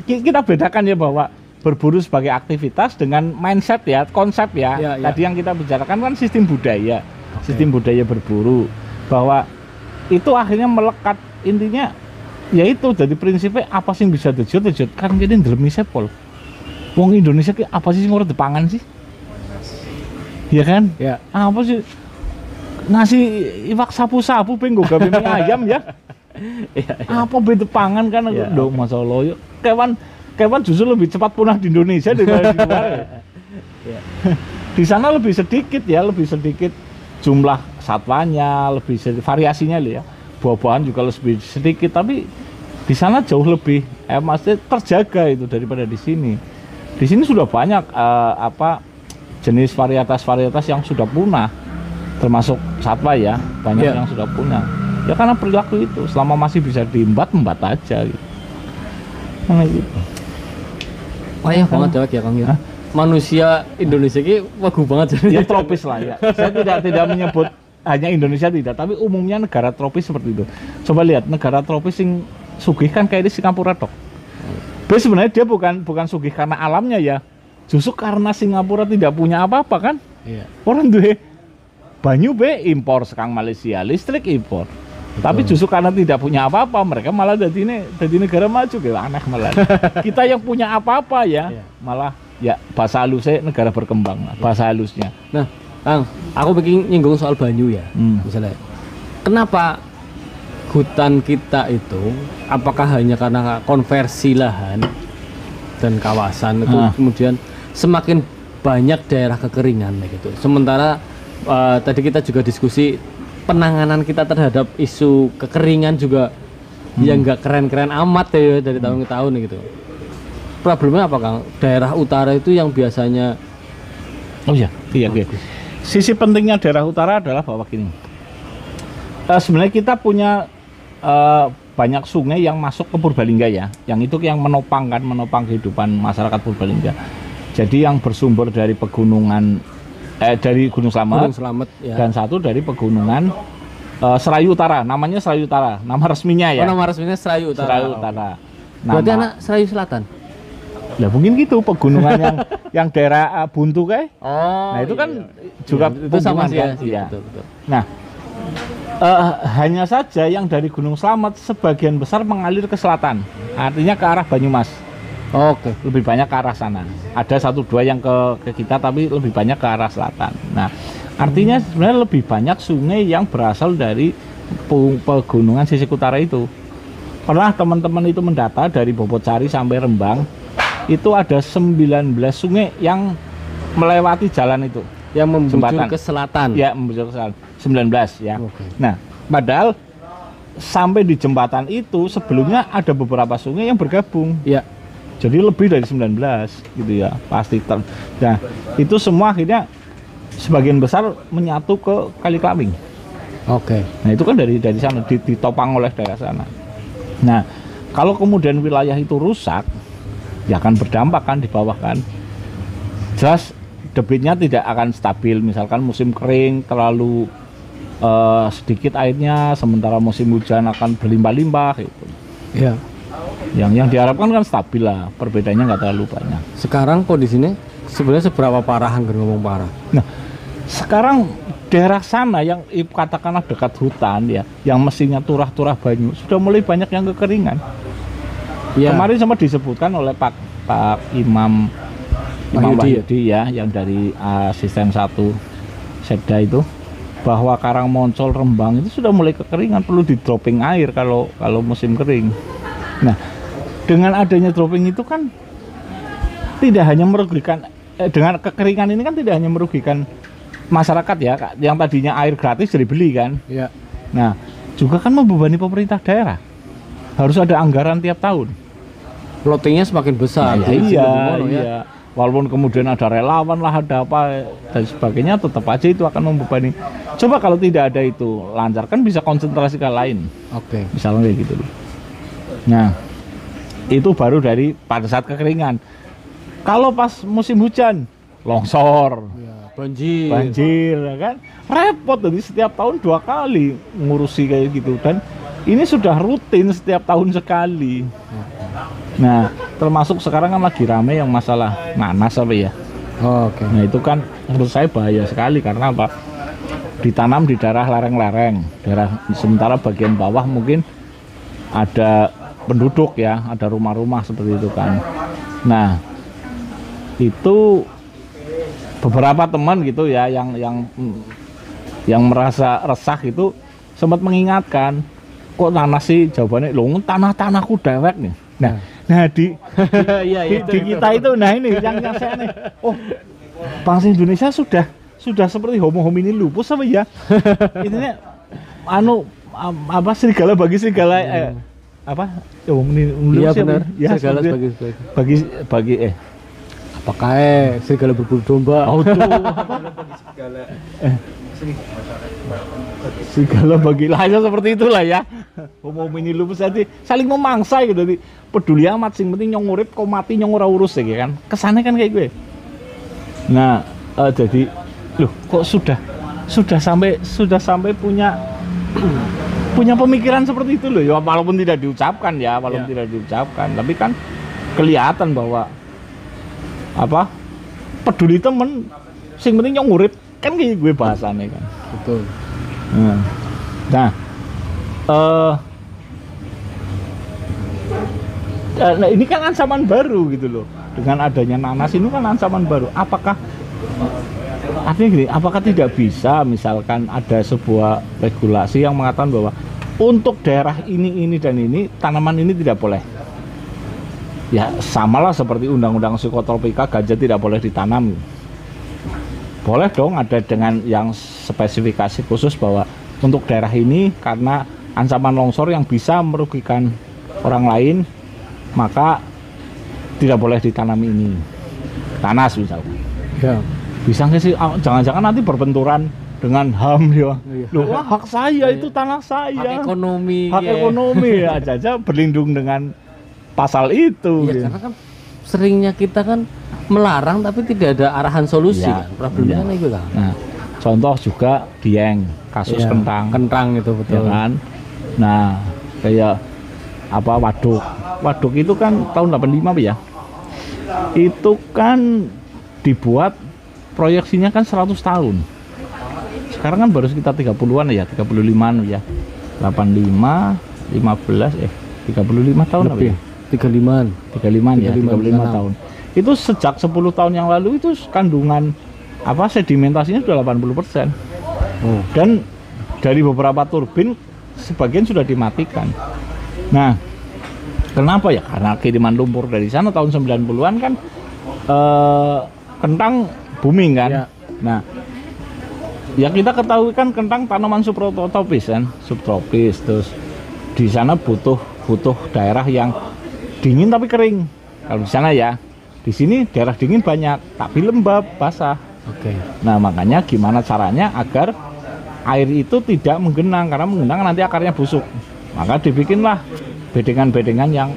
Kita bedakan ya bahwa berburu sebagai aktivitas dengan mindset ya, konsep ya. Tadi yang kita bicarakan kan sistem budaya, sistem budaya berburu, bahwa itu akhirnya melekat, intinya yaitu jadi prinsipnya apa sih yang bisa dejot kan jadi ndelemi sepol. Wong Indonesia ki apa sih ngurut dipangan sih? Iya kan? Ya. Apa sih ngasih iwak sapu-sapu pengen gawe mie ayam ya? Apa beda pangan kan do masalah yuk kewan justru lebih cepat punah di Indonesia daripada di luar ya. Di sana lebih sedikit jumlah satwanya, lebih variasinya ya, buah-buahan juga lebih sedikit, tapi di sana jauh lebih masih terjaga itu daripada di sini. Di sini sudah banyak jenis varietas yang sudah punah, termasuk satwa ya, banyak yang sudah punah. Ya karena perilaku itu, selama masih bisa diembat aja gitu. Karena gitu. Wah banget ya Kang ya. Manusia Indonesia ini wagu banget ya. Tropis lah ya. Saya tidak menyebut hanya Indonesia tidak, tapi umumnya negara tropis seperti itu. Coba lihat negara tropis yang sugih kan kayak di Singapura tok. Sebenarnya dia bukan sugih karena alamnya ya. Justru karena Singapura tidak punya apa-apa kan. Orang duwe banyu impor, sekarang Malaysia listrik impor. Betul. Tapi justru karena tidak punya apa-apa, mereka malah jadi negara maju, gitu. Aneh malah. Kita yang punya apa-apa ya, malah ya bahasa halusnya negara berkembang, bahasa halusnya. Nah, Kang, aku bikin nyinggung soal banyu ya, misalnya. Kenapa hutan kita itu, apakah hanya karena konversi lahan dan kawasan itu kemudian semakin banyak daerah kekeringan gitu. Sementara tadi kita juga diskusi penanganan kita terhadap isu kekeringan juga yang nggak keren-keren amat ya dari tahun ke tahun gitu. Problemnya apa Kang? Daerah utara itu yang biasanya iya. Sisi pentingnya daerah utara adalah bahwa gini. Sebenarnya kita punya banyak sungai yang masuk ke Purbalingga ya, yang itu yang menopang kehidupan masyarakat Purbalingga. Jadi yang bersumber dari pegunungan dari Gunung Slamet ya. Dan satu dari pegunungan Serayu Utara, namanya Serayu Utara, nama resminya ya. Nama resminya Serayu Utara. Serayu Utara. Berarti anak Serayu Selatan. Lah mungkin gitu pegunungan yang daerah Buntu kayak. Nah itu kan juga itu sama sih kan? Ya. Betul. Nah hanya saja yang dari Gunung Slamet sebagian besar mengalir ke selatan, artinya ke arah Banyumas. Oke. Lebih banyak ke arah sana. Ada 1-2 yang ke kita, tapi lebih banyak ke arah selatan. Nah, artinya sebenarnya lebih banyak sungai yang berasal dari pegunungan sisi utara itu. Pernah teman-teman itu mendata dari Bobotcari sampai Rembang, itu ada 19 sungai yang melewati jalan itu. Yang membujur ke selatan. Ya, membujur ke selatan. 19 ya. Nah, padahal sampai di jembatan itu sebelumnya ada beberapa sungai yang bergabung. Ya. Jadi lebih dari 19 gitu ya, pasti. Nah, itu semua akhirnya sebagian besar menyatu ke Kali Klaming. Oke. Nah, itu kan dari sana ditopang oleh daerah sana. Nah, kalau kemudian wilayah itu rusak, ya akan berdampak kan di bawah kan. Jelas debitnya tidak akan stabil, misalkan musim kering terlalu sedikit airnya, sementara musim hujan akan berlimpah-limpah gitu. Ya. Yang diharapkan kan stabil lah, perbedaannya nggak terlalu banyak. Sekarang kondisinya sebenarnya seberapa parah anggar ngomong parah? Nah, sekarang daerah sana yang katakanlah dekat hutan ya, yang mesinnya turah-turah banyu, sudah mulai banyak yang kekeringan. Ya. Kemarin sempat disebutkan oleh Pak Imam Wahyudi ya, yang dari asisten 1 Setda itu, bahwa Karangmoncol, Rembang itu sudah mulai kekeringan, perlu di dropping air kalau musim kering. Nah, dengan adanya dropping itu kan tidak hanya merugikan, dengan kekeringan ini kan tidak hanya merugikan masyarakat ya, yang tadinya air gratis jadi beli kan. Ya. Nah, juga kan membebani pemerintah daerah. Harus ada anggaran tiap tahun. Plottingnya semakin besar. Nah, iya. Walaupun kemudian ada relawan lah, ada apa dan sebagainya, tetap aja itu akan membebani. Coba kalau tidak ada itu lancar, kan bisa konsentrasi ke lain. Oke. Misalnya kayak gitu loh. Nah, itu baru dari pada saat kekeringan. Kalau pas musim hujan, longsor, Ya, banjir ya kan, repot. Jadi setiap tahun 2 kali ngurusi kayak gitu, dan ini sudah rutin setiap tahun sekali. Nah, termasuk sekarang kan lagi rame yang masalah nanas apa ya. Oke. Nah, itu kan menurut saya bahaya sekali, karena apa? Ditanam di daerah lereng-lereng, sementara bagian bawah mungkin ada penduduk ya, ada rumah-rumah seperti itu kan. Nah, itu beberapa teman gitu ya yang merasa resah itu sempat mengingatkan, kok nanas sih? Jawabannya, loh tanahku dewek nih. Nah di kita itu, nah ini yang saya nih, oh bangsa Indonesia sudah seperti homo homini lupus apa ya? Intinya apa, serigala bagi serigala apa? Iya benar. Ya, serigala bagi apakah serigala berbulu domba? Oh tuh. Serigala bagi lahnya seperti itulah ya. Homo homini lupus, jadi saling memangsa gitu. Jadi peduli amat, sing penting nyong urip, kau mati nyong ora urus ya kan. Kesannya kan kayak gue. Nah, jadi loh kok sudah sampai punya pemikiran seperti itu loh ya, walaupun tidak diucapkan ya, tidak diucapkan, tapi kan kelihatan bahwa apa, peduli temen, sing penting nyong urip, kan kayak gue bahasannya kan. Betul. Nah, nah ini kan ancaman baru gitu loh, dengan adanya nanas ini kan ancaman baru. Apakah artinya gini, apakah tidak bisa misalkan ada sebuah regulasi yang mengatakan bahwa untuk daerah ini dan ini, tanaman ini tidak boleh? Ya samalah seperti undang-undang psikotropika, ganja tidak boleh ditanam. Boleh dong ada dengan yang spesifikasi khusus bahwa untuk daerah ini karena ancaman longsor yang bisa merugikan orang lain, maka tidak boleh ditanam ini. Tanas misalnya. Ya. Bisa nggak sih? Jangan-jangan nanti berbenturan dengan HAM ya. Loh, wah, hak saya itu tanah saya. Hak ekonomi. Hak ekonomi ya, aja berlindung dengan pasal itu. Ya, karena kan seringnya kita kan melarang tapi tidak ada arahan solusi kan. Problemnya kan itu kan. Nah, contoh juga Dieng, kasus kentang itu betul. Ya kan? Nah, kayak apa Waduk itu kan tahun 85 ya. Itu kan dibuat proyeksinya kan 100 tahun. Sekarang kan baru sekitar 30-an ya, 35-an ya. 85, 15 35 tahun lebih. Ya? 35-an ya, 35 tahun. Itu sejak 10 tahun yang lalu itu kandungan apa sedimentasinya sudah 80%. Dan dari beberapa turbin sebagian sudah dimatikan. Nah, kenapa ya? Karena kiriman lumpur dari sana tahun 90-an kan kentang booming kan. Ya. Nah, ya kita ketahui kan kentang tanaman subtropis kan, subtropis. Terus di sana butuh daerah yang dingin tapi kering. Kalau di sana ya, di sini daerah dingin banyak tapi lembab, basah. Oke. Nah, makanya gimana caranya agar air itu tidak menggenang, karena menggenang nanti akarnya busuk. Maka dibikinlah bedengan-bedengan yang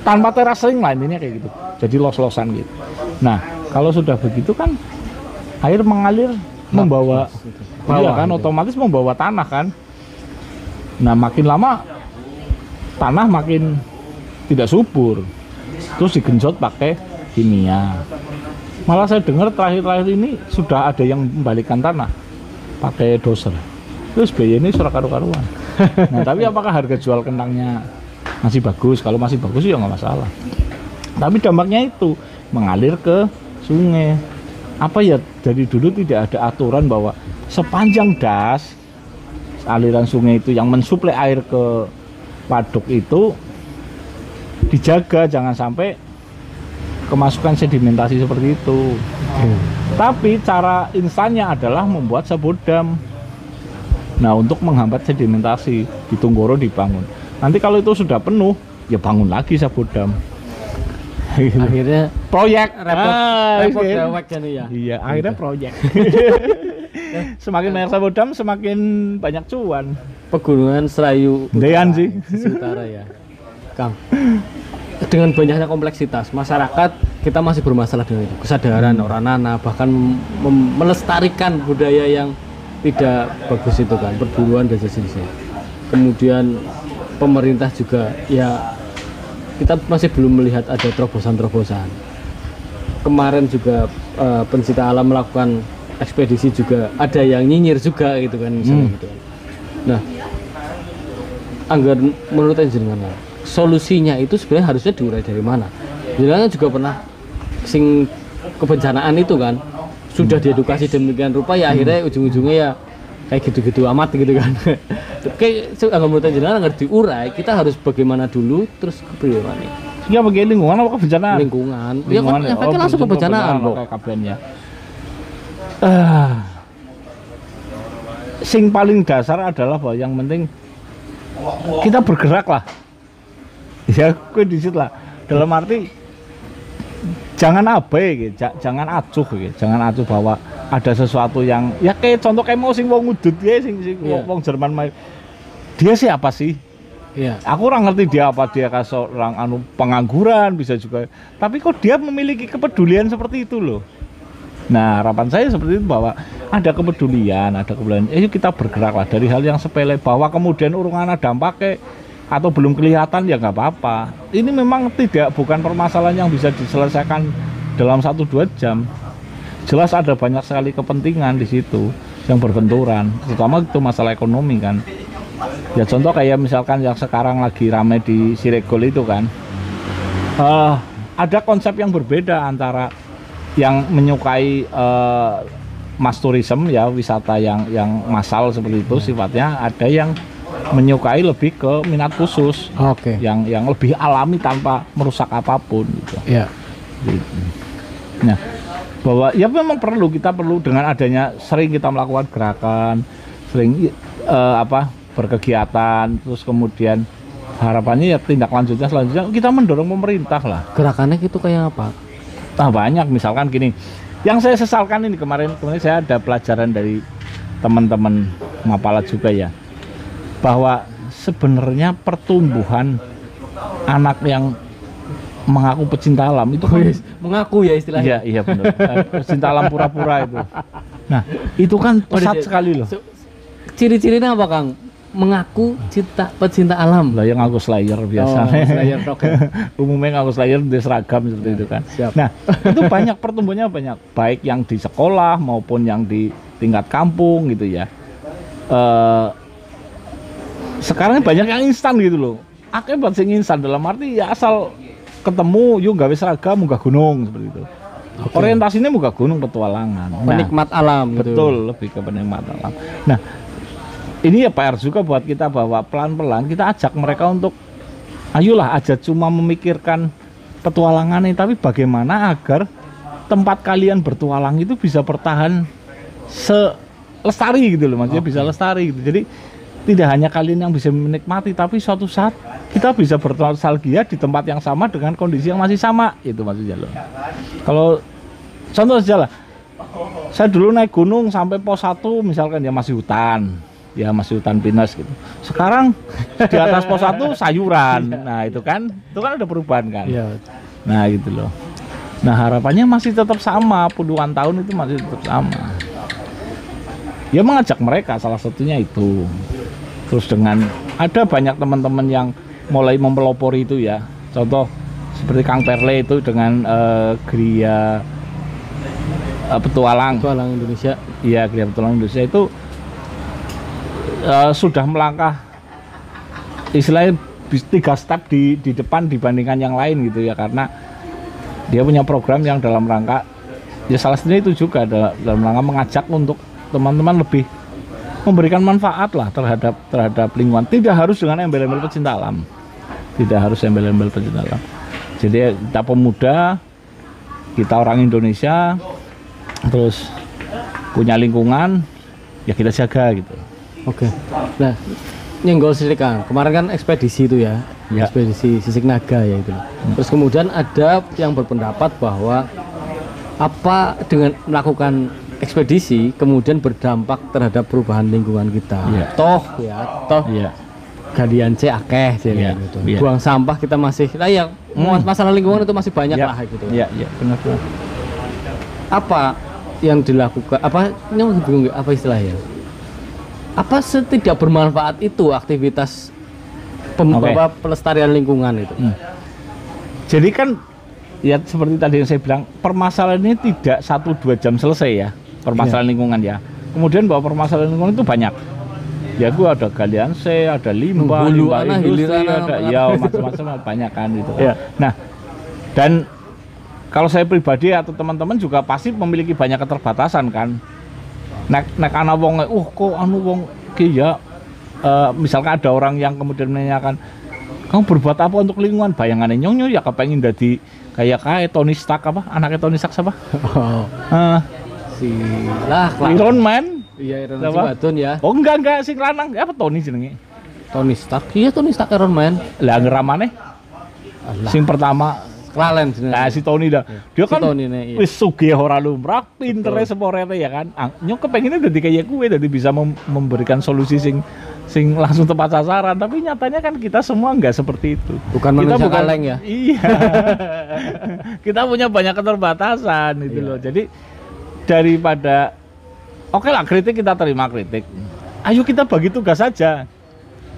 tanpa terasering lah, intinya kayak gitu. Jadi los-losan gitu. Nah, kalau sudah begitu kan air mengalir membawa bawah kan, otomatis membawa tanah kan. Nah, makin lama tanah makin tidak subur. Terus digenjot pakai kimia. Malah saya dengar terakhir-terakhir ini sudah ada yang membalikan tanah pakai doser. Terus biaya ini surat karu-karuan. Nah, tapi apakah harga jual kentangnya masih bagus? Kalau masih bagus ya nggak masalah. Tapi dampaknya itu mengalir ke sungai. Apa ya, dari dulu tidak ada aturan bahwa sepanjang das aliran sungai itu yang mensuplai air ke waduk itu dijaga, jangan sampai kemasukan sedimentasi seperti itu. Tapi cara instannya adalah membuat sabodam. Nah, untuk menghambat sedimentasi di Tunggoro dibangun. Nanti kalau itu sudah penuh, ya bangun lagi sabodam. Akhirnya Proyek repot iya. dewek kan ya. Iya, akhirnya proyek. Semakin banyak sabodam, semakin banyak cuan. Pegunungan Serayu Dean sih. sisi utara ya, Kang. Dengan banyaknya kompleksitas masyarakat, kita masih bermasalah dengan itu. Kesadaran orang nana, bahkan melestarikan budaya yang tidak bagus itu kan, perburuan dan sejenisnya. Kemudian pemerintah juga ya, kita masih belum melihat ada terobosan-terobosan. Kemarin juga pencinta alam melakukan ekspedisi juga, ada yang nyinyir juga gitu kan misalnya gitu. Nah, anggaran menurut jenengan solusinya itu sebenarnya harusnya diurai dari mana? Jenengan juga pernah sing kebencanaan itu kan, sudah diedukasi demikian rupa ya akhirnya ujung-ujungnya ya kayak gitu-gitu amat gitu kan. Kayak menurut jenengan agar diurai, kita harus bagaimana dulu terus kepriyoan nih. Ya bagian lingkungan apa kebencanaan? Lingkungan. Ya kan efeknya langsung kebencanaan kok. Kayak KBN ya. Sing paling dasar adalah bahwa yang penting kita bergerak lah. Ya, gue di situ lah. Dalam arti jangan abai gitu, jangan acuh gitu. Jangan acuh bahwa ada sesuatu yang ya kayak contoh kayak mau sing wong ngudut ya sing wong Jerman main. Dia siapa sih? Iya. Aku orang ngerti dia apa, dia kayak orang pengangguran bisa juga. Tapi kok dia memiliki kepedulian seperti itu loh. Nah, harapan saya seperti itu bahwa ada kepedulian, yuk kita bergeraklah dari hal yang sepele, bahwa kemudian urungan ada dampaknya atau belum kelihatan ya nggak apa-apa. Ini memang bukan permasalahan yang bisa diselesaikan dalam 1-2 jam. Jelas ada banyak sekali kepentingan di situ yang berbenturan, terutama itu masalah ekonomi kan. Ya contoh kayak misalkan yang sekarang lagi ramai di Siregol itu kan, ada konsep yang berbeda antara yang menyukai mass tourism ya, wisata yang massal seperti itu sifatnya, ada yang menyukai lebih ke minat khusus, yang lebih alami tanpa merusak apapun gitu. Iya. Gitu. Nah, bahwa ya memang kita perlu dengan adanya sering kita melakukan gerakan, sering berkegiatan, terus kemudian harapannya ya tindak lanjutnya selanjutnya kita mendorong pemerintah lah. Gerakannya itu kayak apa? Nah, banyak, misalkan gini, yang saya sesalkan ini kemarin saya ada pelajaran dari teman-teman Mapala juga ya, bahwa sebenarnya pertumbuhan anak yang mengaku pecinta alam itu kan, mengaku ya istilahnya. Iya benar. Pecinta alam pura-pura itu. Nah, itu kan pesat sekali loh. Ciri-cirinya apa, Kang? Mengaku pecinta alam. Lah yang ngaku slayer biasanya. Slayer Umumnya ngaku slayer di seragam seperti itu kan. Siap. Nah, itu banyak pertumbuhannya banyak, baik yang di sekolah maupun yang di tingkat kampung gitu ya. Sekarang banyak yang instan gitu loh. Akibat sing instan dalam arti ya asal ketemu yuk gawe seragam munggah gunung seperti itu. Orientasinya munggah gunung petualangan. Penikmat alam gitu. Betul, lebih ke penikmat alam. Nah, ini ya PR juga buat kita bahwa pelan-pelan kita ajak mereka untuk ayolah aja cuma memikirkan petualangan ini, tapi bagaimana agar tempat kalian bertualang itu bisa bertahan lestari gitu loh, maksudnya bisa lestari gitu. Jadi tidak hanya kalian yang bisa menikmati, tapi suatu saat kita bisa bernostalgia di tempat yang sama dengan kondisi yang masih sama, itu maksudnya loh. Kalau contoh saja lah, saya dulu naik gunung sampai pos 1 misalkan ya masih hutan pinus gitu. Sekarang di atas pos 1 sayuran. Nah, itu kan ada perubahan kan. Iya. Nah, gitu loh. Nah, harapannya masih tetap sama, puluhan tahun itu masih tetap sama. Ya mengajak mereka salah satunya itu. Terus dengan ada banyak teman-teman yang mulai mempelopori itu ya. Contoh seperti Kang Perle itu dengan Gria petualang. Petualang Indonesia. Iya, Gerilya Petualang Indonesia itu sudah melangkah istilahnya 3 step di depan dibandingkan yang lain gitu ya, karena dia punya program yang dalam rangka ya salah satunya itu juga dalam rangka mengajak untuk teman-teman lebih memberikan manfaat lah terhadap lingkungan. Tidak harus dengan embel-embel pecinta alam. Tidak harus embel-embel pecinta alam. Jadi kita pemuda, kita orang Indonesia, terus punya lingkungan, ya kita jaga gitu. Oke. Nah, nyenggol Sisik Kang. Kemarin kan ekspedisi itu ya, ekspedisi Sisik Naga ya itu. Terus kemudian ada yang berpendapat bahwa apa dengan melakukan ekspedisi kemudian berdampak terhadap perubahan lingkungan kita. Toh galian C akeh gitu. Buang sampah kita masih masalah lingkungan itu masih banyak lah gitu. Iya, benar. Apa yang dilakukan apa istilahnya? Apa setidak bermanfaat itu aktivitas pelestarian lingkungan itu? Jadi kan ya seperti tadi yang saya bilang, permasalahan ini tidak 1-2 jam selesai ya, permasalahan lingkungan ya. Kemudian bahwa permasalahan lingkungan itu banyak. Ya gua ada galian C, ada limbah industri, ada ya macam-macam banyak kan gitu. Nah, dan kalau saya pribadi atau teman-teman juga pasti memiliki banyak keterbatasan kan. Nek ana wong kok anu wong ki ya misalkan ada orang yang kemudian menanyakan, kamu berbuat apa untuk lingkungan? Bayangannya nyong ya kepengen jadi kayak Tony Stark apa? Anaknya Tony Stark siapa? Iron Man. Iya, Iron Man Batun ya. Oh enggak sing lanang apa Tony jenenge? Tony Stark. Iya, Tony Stark Iron Man. Lah ngeramane? Sing pertama Kralen jenenge. Nah, si Tony dah. Dia kan wis sugih ora lumrah, pintere seporete ya kan. Nyok kepengennya dadi kayak gue, dadi bisa memberikan solusi sing langsung tepat sasaran, tapi nyatanya kan kita semua enggak seperti itu. Bukan manusia kaleng ya. Iya. Kita punya banyak keterbatasan itu loh. Jadi daripada oke lah kritik, kita terima kritik. Ayo kita bagi tugas saja.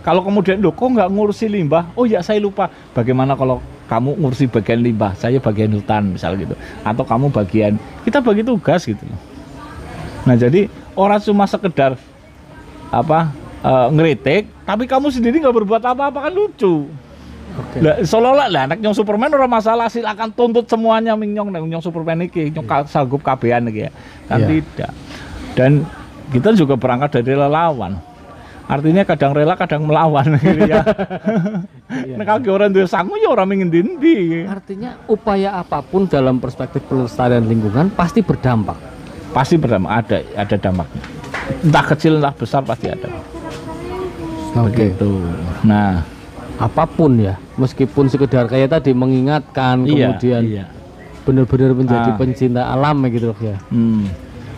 Kalau kemudian kok nggak ngurusi limbah? Oh ya saya lupa. Bagaimana kalau kamu ngurusi bagian limbah, saya bagian hutan misal gitu. Atau kamu bagian, kita bagi tugas gitu. Nah jadi orang cuma sekedar ngeritik, tapi kamu sendiri nggak berbuat apa-apa kan lucu. Seolah-olah lah anak nyong Superman orang masalah, silakan tuntut semuanya nyong Superman iki nyong sanggup kabehan iki ya. Kan tidak. Dan kita juga berangkat dari relawan. Artinya kadang rela, kadang melawan gitu ya. Nek orang duwe sangu ya ora mengendi-endi. Artinya upaya apapun dalam perspektif pelestarian lingkungan pasti berdampak. Pasti berdampak, ada dampaknya. Entah kecil entah besar pasti ada. Begitu. Nah, apapun ya, meskipun sekedar kayak tadi mengingatkan, kemudian benar-benar menjadi pencinta alam gitu ya.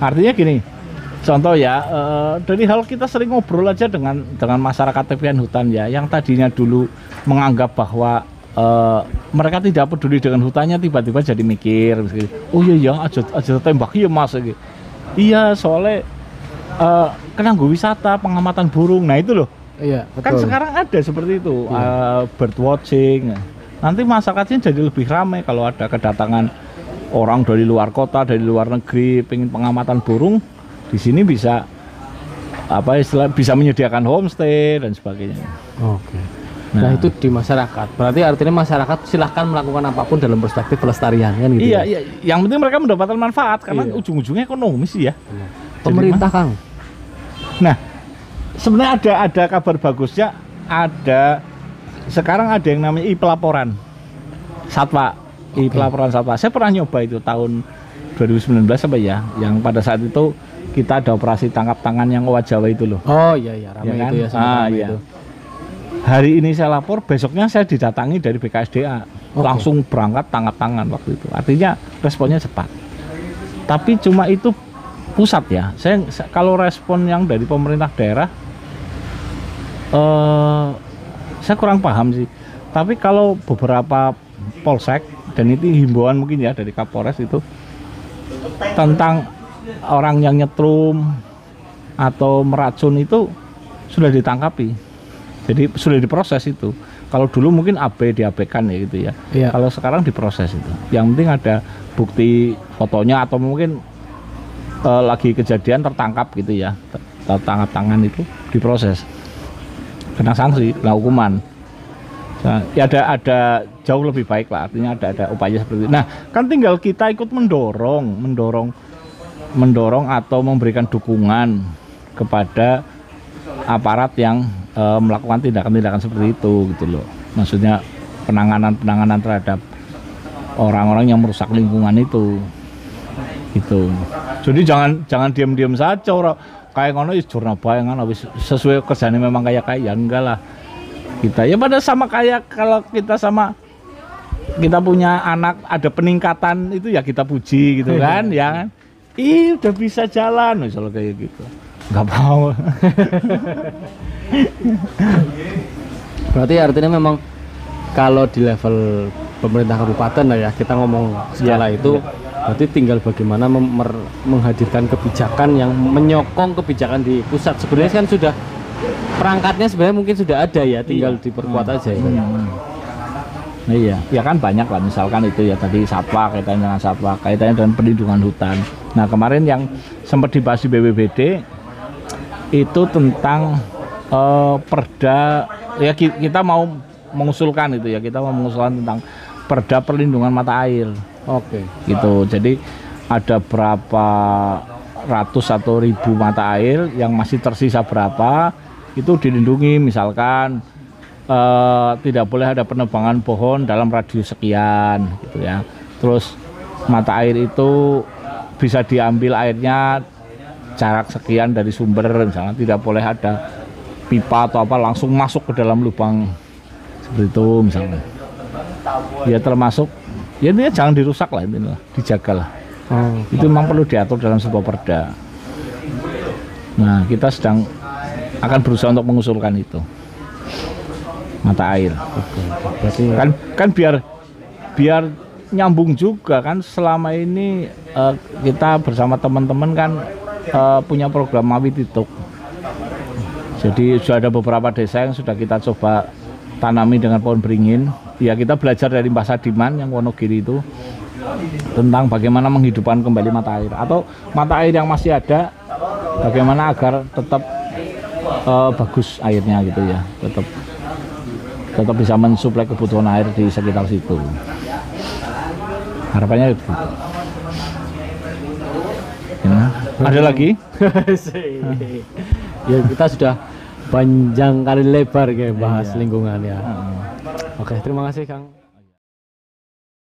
Artinya gini, contoh ya, dari hal kita sering ngobrol aja dengan masyarakat tepian hutan ya, yang tadinya dulu menganggap bahwa mereka tidak peduli dengan hutannya, tiba-tiba jadi mikir, oh iya aja tembak ya mas, iya soalnya kena wisata pengamatan burung, nah itu loh. Iya, betul. Kan sekarang ada seperti itu, bird watching. Nanti masyarakatnya jadi lebih ramai kalau ada kedatangan orang dari luar kota, dari luar negeri, pengen pengamatan burung, di sini bisa bisa menyediakan homestay dan sebagainya. Oke. Nah itu di masyarakat. Berarti artinya masyarakat silahkan melakukan apapun dalam perspektif pelestarian kan gitu. Iya. Yang penting mereka mendapatkan manfaat karena ujung-ujungnya ekonomis ya. Pemerintah Kang. Nah, sebenarnya ada kabar bagusnya, sekarang ada yang namanya pelaporan satwa, pelaporan satwa. Saya pernah nyoba itu tahun 2019 apa ya, yang pada saat itu kita ada operasi tangkap tangan yang Owa Jawa itu loh. Oh iya ramai ya kan? Itu ya itu. Hari ini saya lapor, besoknya saya didatangi dari BKSDA, langsung berangkat tangkap tangan waktu itu. Artinya responnya cepat. Tapi cuma itu pusat ya. Saya kalau respon yang dari pemerintah daerah saya kurang paham sih. Tapi kalau beberapa polsek, dan itu himbauan mungkin ya dari Kapolres itu tentang orang yang nyetrum atau meracun itu sudah ditangkapi. Jadi sudah diproses itu. Kalau dulu mungkin diabaikan ya gitu ya. Kalau sekarang diproses itu. Yang penting ada bukti fotonya atau mungkin lagi kejadian tertangkap gitu ya, tertangkap tangan itu diproses, kena sanksi, kena hukuman. Nah, ya ada jauh lebih baik lah, artinya ada upaya seperti itu. Nah, kan tinggal kita ikut mendorong atau memberikan dukungan kepada aparat yang melakukan tindakan-tindakan seperti itu gitu loh. Maksudnya penanganan terhadap orang-orang yang merusak lingkungan itu gitu. Jadi jangan diam-diam saja orang kayak ngono is jurnal bae ngono wis sesuai kerjanya memang kayak enggak lah. Kita ya pada sama kayak kalau kita punya anak ada peningkatan itu ya kita puji gitu kan ya kan. Ih udah bisa jalan misalnya kayak gitu. Nggak mau. Berarti artinya memang kalau di level pemerintah kabupaten lah ya kita ngomong skala itu berarti tinggal bagaimana menghadirkan kebijakan yang menyokong kebijakan di pusat. Sebenarnya kan sudah perangkatnya sebenarnya mungkin sudah ada ya, tinggal diperkuat aja ya. Nah, iya, ya kan banyak lah misalkan itu ya tadi satwa, kaitannya dengan satwa, kaitannya dengan perlindungan hutan. Nah kemarin yang sempat dibahas di BPBD itu tentang perda ya kita mau mengusulkan itu ya, kita mau mengusulkan tentang perda perlindungan mata air. Oke. Gitu. Jadi ada berapa ratus atau ribu mata air yang masih tersisa berapa itu dilindungi, misalkan tidak boleh ada penebangan pohon dalam radius sekian gitu ya. Terus mata air itu bisa diambil airnya jarak sekian dari sumber, misalnya tidak boleh ada pipa atau apa langsung masuk ke dalam lubang seperti itu misalnya. Ya termasuk ya ini jangan dirusak lah, ini dijaga lah. Itu memang perlu diatur dalam sebuah perda. Nah kita sedang akan berusaha untuk mengusulkan itu mata air. Berarti kan biar nyambung juga kan, selama ini kita bersama teman-teman kan punya program Mawi Tituk. Jadi sudah ada beberapa desa yang sudah kita coba tanami dengan pohon beringin. Ya kita belajar dari Mbah Sadiman yang Wonogiri itu tentang bagaimana menghidupkan kembali mata air atau mata air yang masih ada, bagaimana agar tetap bagus airnya gitu ya, tetap bisa mensuplai kebutuhan air di sekitar situ. Harapannya itu. Ya, ada lagi? Ya kita sudah panjang kali lebar kayak bahas lingkungan ya. Oke, terima kasih Kang.